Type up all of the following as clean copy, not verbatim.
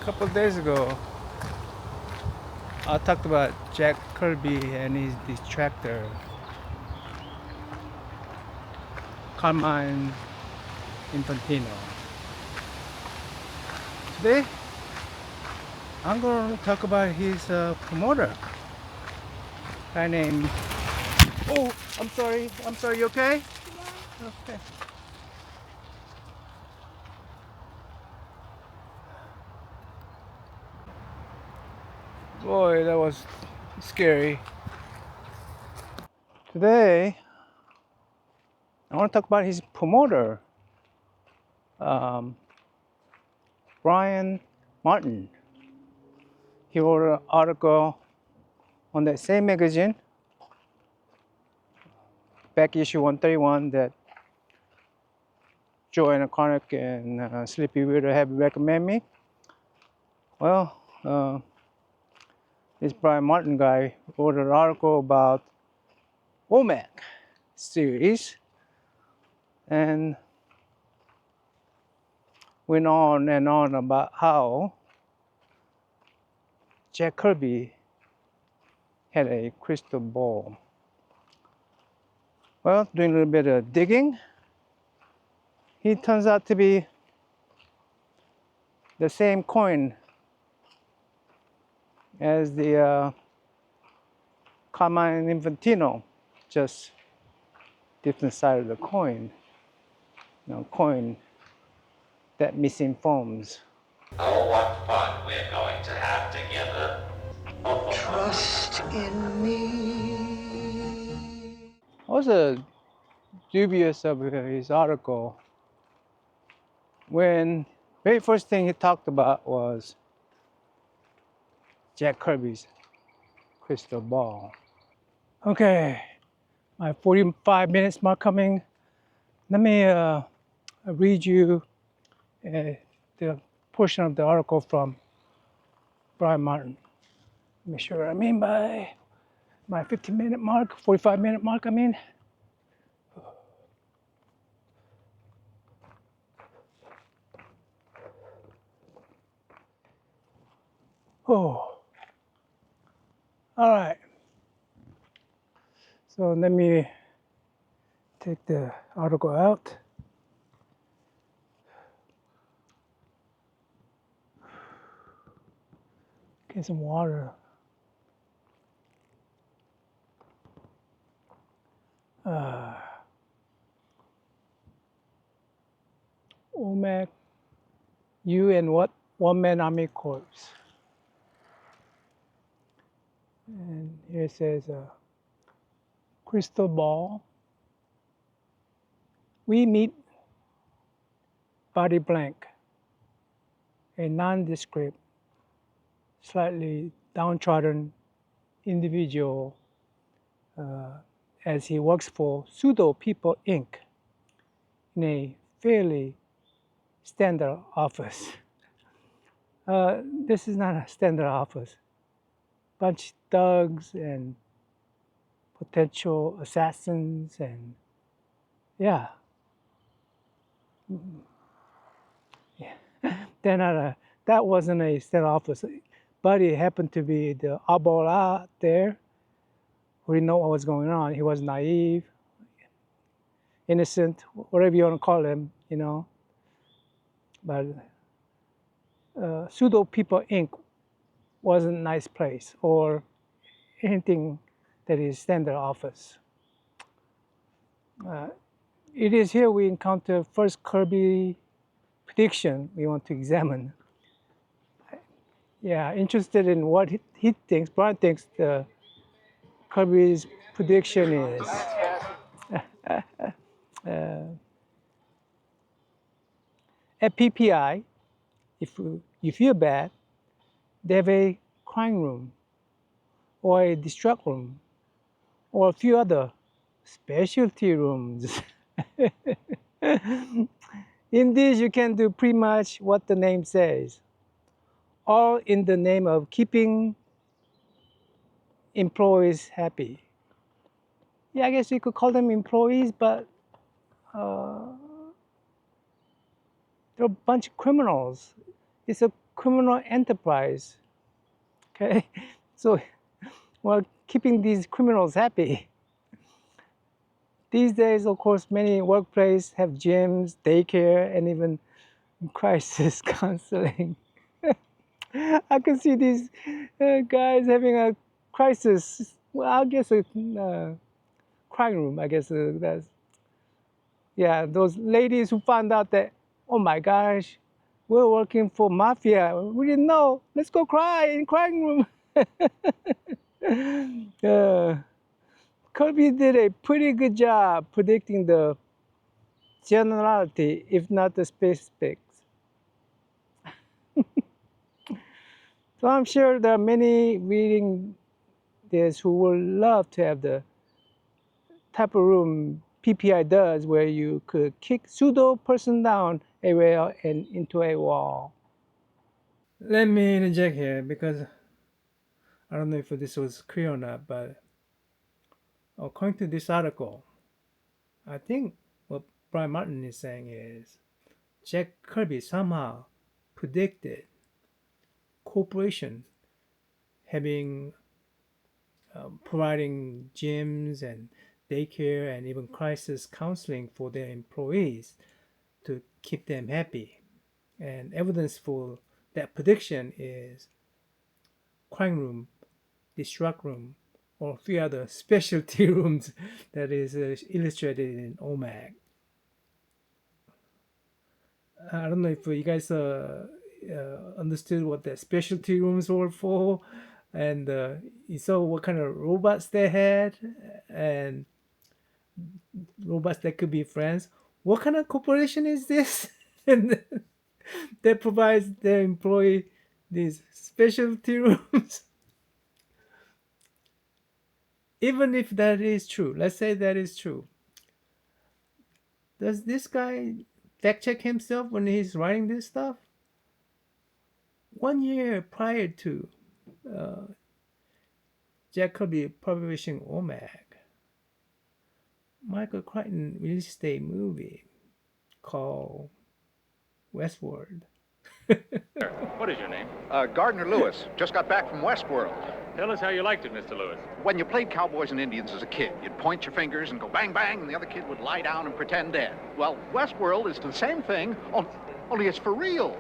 couple of days ago, I talked about Jack Kirby and his detractor, Carmine Infantino. Today, I'm going to talk about his promoter, guy named. Oh, I'm sorry. You okay? Yeah. Okay. Boy, that was scary. Today, I want to talk about his promoter, Brian Martin. He wrote an article on that same magazine, Beck issue 131, that Joanna Connick and Sleepy Weirdo have recommended me. Well, this Brian Martin guy wrote an article about OMAC series and went on and on about how Jack Kirby had a crystal ball. Well, doing a little bit of digging, he turns out to be the same coin as the Carmine Infantino, just different side of the coin. Coin that misinforms. Oh, what fun we're going to have together. Trust in me. I was dubious of his article when very first thing he talked about was Jack Kirby's crystal ball. Okay, my 45 minutes mark coming. Let me read you the portion of the article from Brian Martin. Make sure what I mean by my 15-minute mark, 45-minute mark, I mean. Oh, all right. So let me take the article out. Get some water. OMAC, you and what? One Man Army Corps. And here it says, crystal ball. We meet body blank, a nondescript, slightly downtrodden individual as he works for Pseudo People Inc. in a fairly standard office. This is not a standard office. Bunch of thugs and potential assassins and yeah. They're not that wasn't a standard office. But it happened to be the Abola there who didn't know what was going on. He was naive, innocent, whatever you want to call him, But Pseudo People Inc. wasn't a nice place or anything that is standard office. It is here we encounter first Kirby prediction we want to examine. Yeah, interested in what he thinks, Brian thinks the Kirby's prediction is. At PPI, if you feel bad, they have a crying room or a distract room or a few other specialty rooms. In these, you can do pretty much what the name says, all in the name of keeping employees happy. Yeah, I guess we could call them employees, but they're a bunch of criminals. It's a criminal enterprise. Okay, so while keeping these criminals happy. These days, of course, many workplaces have gyms, daycare, and even crisis counseling. I can see these guys having a crisis. Well, I guess a crime room. I guess that's yeah. Those ladies who found out that, oh my gosh, we're working for mafia. We didn't know. Let's go cry in crime room. Kirby did a pretty good job predicting the generality, if not the specifics. So I'm sure there are many reading this who would love to have the type of room PPI does, where you could kick pseudo person down a rail and into a wall. Let me interject here because I don't know if this was clear or not, but according to this article, I think what Brian Martin is saying is Jack Kirby somehow predicted corporation having providing gyms and daycare and even crisis counseling for their employees to keep them happy. And evidence for that prediction is crime room, distract room, or a few other specialty rooms that is illustrated in OMAC. I don't know if you guys understood what the specialty rooms were for, and you saw what kind of robots they had, and robots that could be friends. What kind of corporation is this? And that provides their employee these specialty rooms. Even if that is true, let's say that is true. Does this guy fact check himself when he's writing this stuff? 1 year prior to Jack Kirby publishing OMAC, Michael Crichton released a movie called Westworld. What is your name? Gardner Lewis. Just got back from Westworld. Tell us how you liked it, Mr. Lewis. When you played cowboys and Indians as a kid, you'd point your fingers and go bang, bang, and the other kid would lie down and pretend dead. Well, Westworld is the same thing, only it's for real.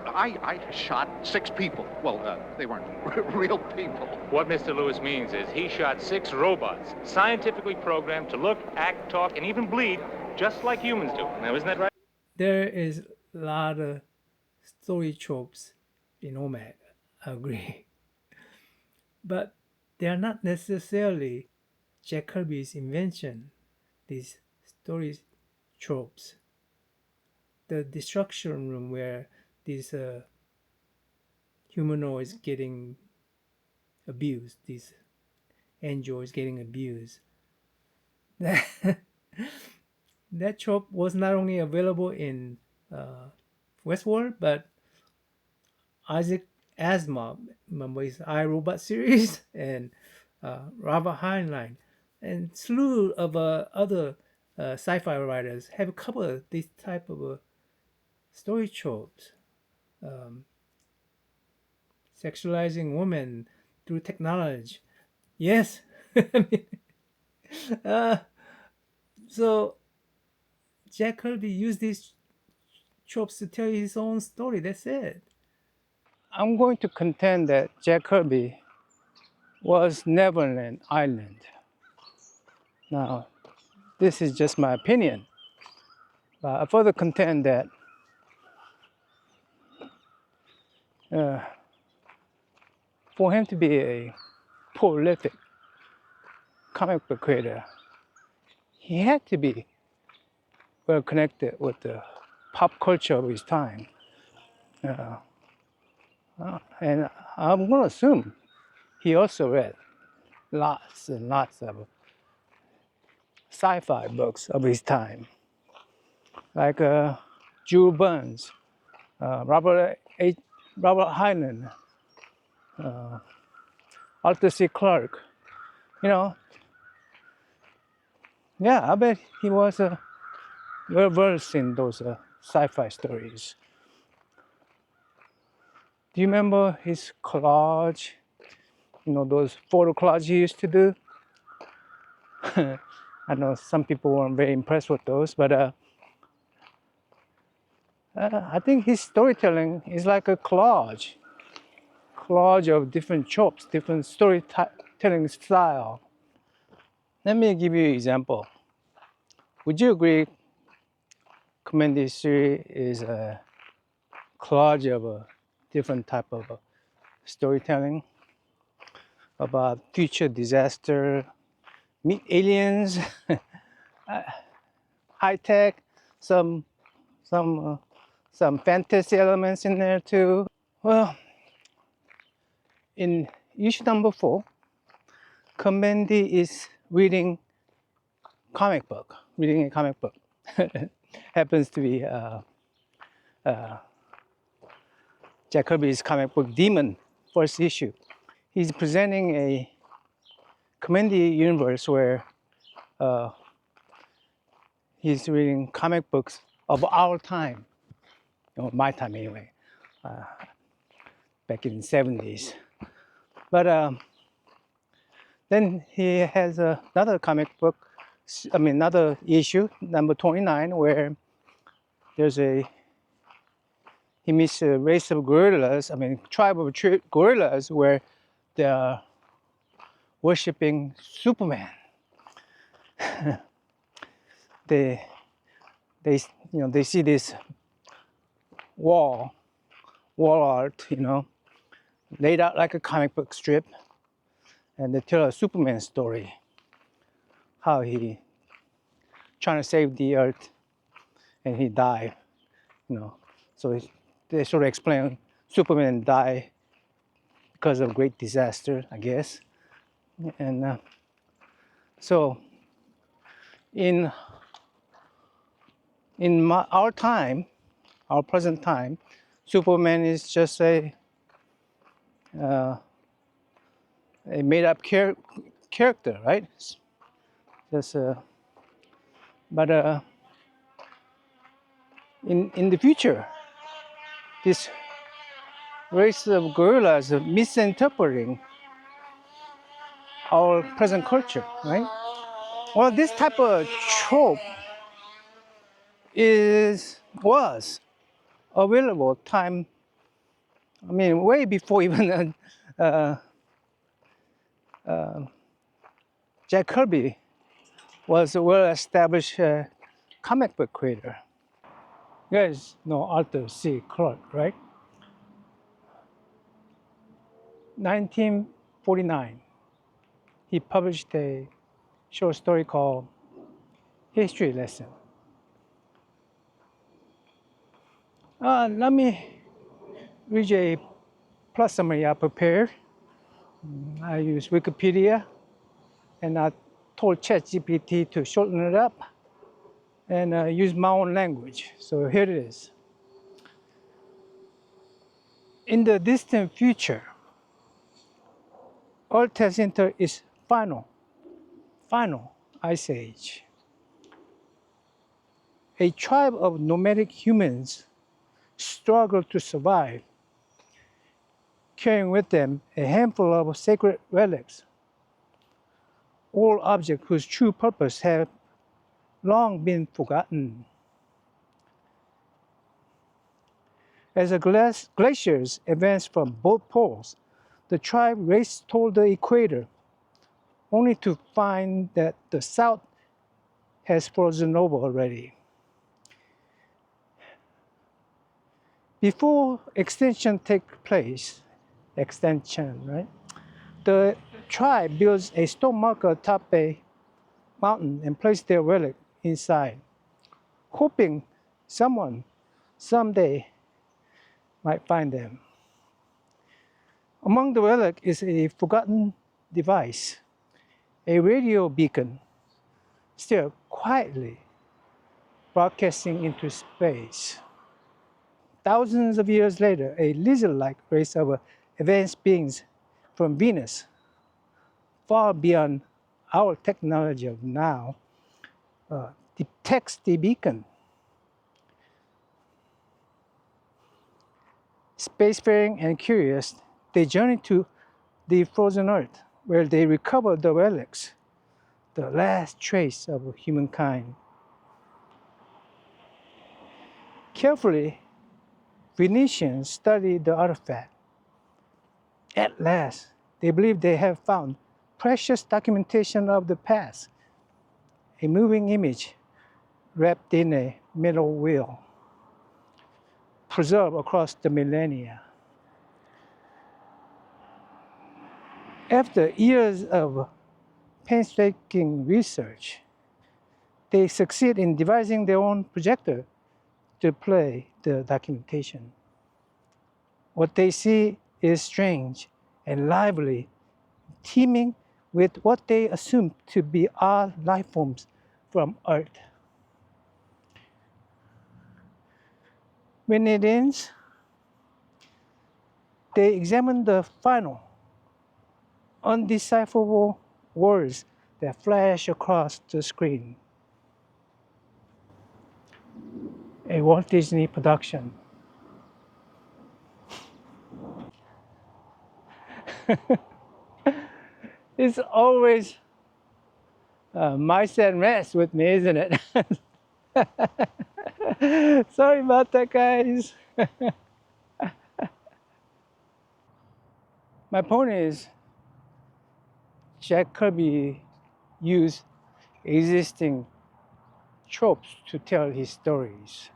I shot 6 people. Well, they weren't real people. What Mr. Lewis means is he shot 6 robots, scientifically programmed to look, act, talk, and even bleed just like humans do. Now, isn't that right? There is a lot of story tropes in OMAC, I agree. But they are not necessarily Jack Kirby's invention, these story tropes. The destruction room where these humanoids getting abused, these androids getting abused. That trope was not only available in Westworld, but Isaac Asimov, remember his iRobot series, and Robert Heinlein, and slew of other sci-fi writers have covered this type of story tropes. Sexualizing women through technology. Yes. So Jack Kirby used these tropes to tell his own story. That's it. I'm going to contend that Jack Kirby was Neverland Island. Now, this is just my opinion. But I further contend that for him to be a prolific comic book creator, he had to be well connected with the pop culture of his time. And I'm going to assume he also read lots and lots of sci-fi books of his time, like Jules Burns, Robert Heinlein, Arthur C. Clarke. Yeah, I bet he was well versed in those sci-fi stories. Do you remember his collage? You know, those photo collages he used to do? I know some people weren't very impressed with those, but I think his storytelling is like a collage of different tropes, different storytelling style. Let me give you an example. Would you agree Kamandi series is a collage of a different type of storytelling about future disaster, meet aliens, high tech, some fantasy elements in there too. Well, in issue number 4, Kamandi is reading a comic book. Happens to be Jack Kirby's comic book Demon, first issue. He's presenting a Kamandi universe where he's reading comic books of our time, my time anyway, back in the 70s. But then he has another comic book, another issue, number 29, where he meets a race of gorillas, tribe of gorillas, where they are worshiping Superman. they see this wall art, laid out like a comic book strip, and they tell a Superman story, how he trying to save the earth and he died, so they sort of explain Superman died because of great disaster, I guess. And so in our time, our present time, Superman is just a made-up character, right? Just but in the future, this race of gorillas are misinterpreting our present culture, right? Well, this type of trope was available way before even Jack Kirby was a well-established comic book creator. You guys know Arthur C. Clarke, right? 1949, he published a short story called History Lesson. Let me read you a plot summary I prepared. I used Wikipedia, and I told ChatGPT to shorten it up and use my own language. So here it is. In the distant future, Earth has entered its final ice age. A tribe of nomadic humans struggle to survive, carrying with them a handful of sacred relics, all objects whose true purpose have long been forgotten. As the glaciers advance from both poles, the tribe raced toward the equator, only to find that the south has frozen over already. Before extinction takes place, right? The tribe builds a stone marker atop a mountain and places their relic inside, hoping someone someday might find them. Among the relic is a forgotten device, a radio beacon, still quietly broadcasting into space. Thousands of years later, a lizard-like race of advanced beings from Venus, far beyond our technology of now, detects the beacon. Spacefaring and curious, they journey to the frozen earth, where they recover the relics, the last trace of humankind. Carefully, Venetians study the artifact. At last, they believe they have found precious documentation of the past, a moving image wrapped in a metal wheel, preserved across the millennia. After years of painstaking research, they succeed in devising their own projector to play the documentation. What they see is strange and lively, teeming with what they assume to be odd life forms from Earth. When it ends, they examine the final, undecipherable words that flash across the screen. A Walt Disney production. It's always mice and rats with me, isn't it? Sorry about that, guys. My point is, Jack Kirby used existing tropes to tell his stories.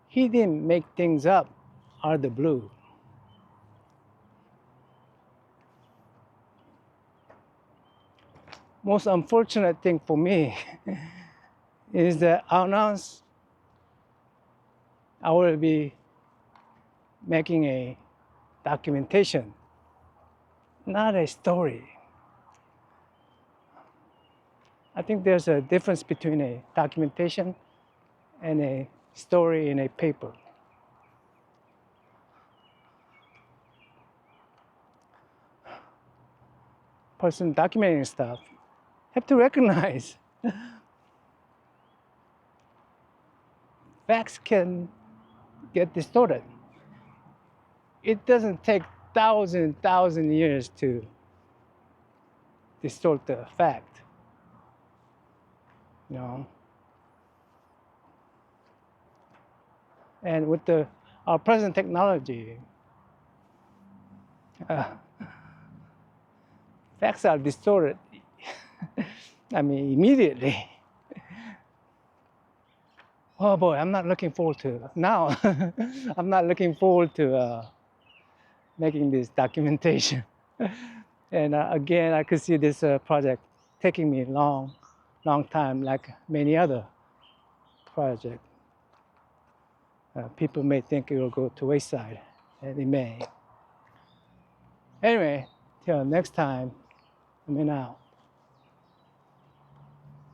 He didn't make things up out of the blue. Most unfortunate thing for me is that I announced I will be making a documentation, not a story. I think there's a difference between a documentation and a story in a paper. Person documenting stuff have to recognize facts can get distorted. It doesn't take thousand years to distort the fact, you know. And with our present technology, facts are distorted. I mean, immediately. Oh boy, I'm not looking forward to now. I'm not looking forward to making this documentation. And again, I could see this project taking me long time, like many other projects. People may think it will go to wayside, and it may. Anyway, till next time, I'm out.